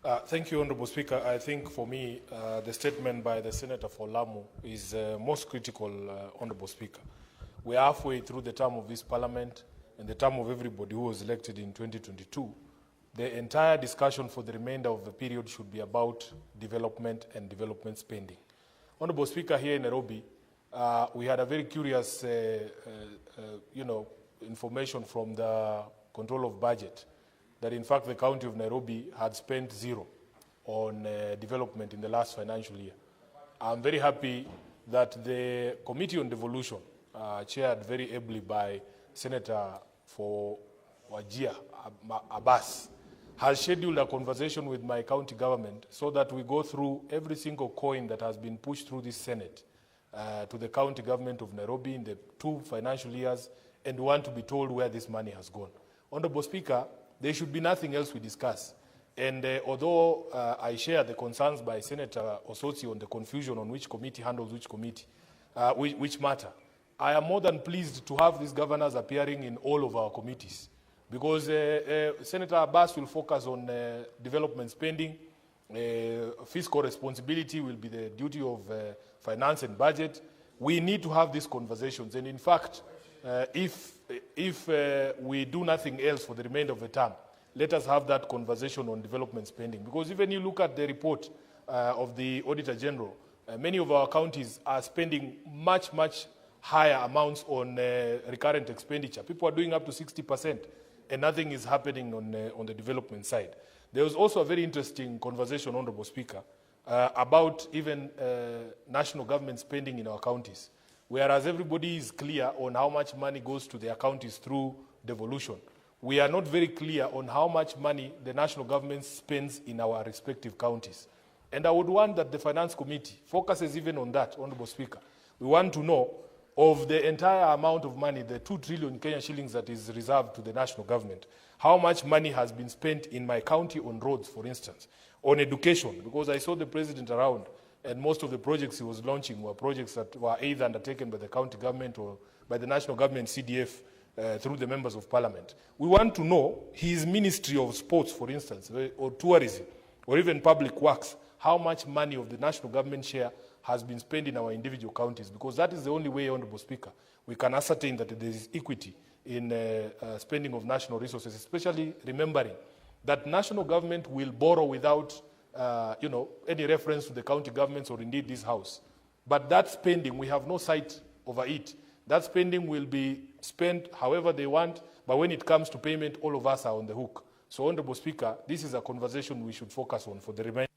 Thank you, Honourable Speaker. I think for me, the statement by the Senator for Lamu is most critical, Honourable Speaker. We are halfway through the term of this Parliament and the term of everybody who was elected in 2022. The entire discussion for the remainder of the period should be about development and development spending. Honourable Speaker, here in Nairobi, we had a very curious, information from the Control of Budget that in fact the County of Nairobi had spent zero on development in the last financial year. I'm very happy that the Committee on Devolution, chaired very ably by Senator for Wajir Abbas, has scheduled a conversation with my county government so that we go through every single coin that has been pushed through this Senate to the county government of Nairobi in the 2 financial years, and we want to be told where this money has gone. Honourable Speaker, there should be nothing else we discuss. And although I share the concerns by Senator Osotsi on the confusion on which committee handles which committee, which matter, I am more than pleased to have these governors appearing in all of our committees, because Senator Abbas will focus on development spending. Fiscal responsibility will be the duty of finance and budget. We need to have these conversations. And in fact, if we do nothing else for the remainder of the term, let us have that conversation on development spending. Because even you look at the report of the Auditor General, many of our counties are spending much higher amounts on recurrent expenditure. People are doing up to 60%, and nothing is happening on the development side. There was also a very interesting conversation, Honourable Speaker, about even national government spending in our counties. Whereas everybody is clear on how much money goes to their counties through devolution, we are not very clear on how much money the national government spends in our respective counties. And I would want that the Finance Committee focuses even on that, Honourable Speaker. We want to know of the entire amount of money, the 2 trillion Kenyan shillings that is reserved to the national government, how much money has been spent in my county on roads, for instance, on education, because I saw the president around, and most of the projects he was launching were projects that were either undertaken by the county government or by the national government CDF through the members of parliament. We want to know his Ministry of Sports, for instance, or tourism, or even public works, how much money of the national government share has been spent in our individual counties, because that is the only way, Honourable Speaker, we can ascertain that there is equity in spending of national resources, especially remembering that national government will borrow without any reference to the county governments or indeed this house. But that spending, we have no sight over it. That spending will be spent however they want, but when it comes to payment, all of us are on the hook. So, Honourable Speaker, this is a conversation we should focus on for the remainder.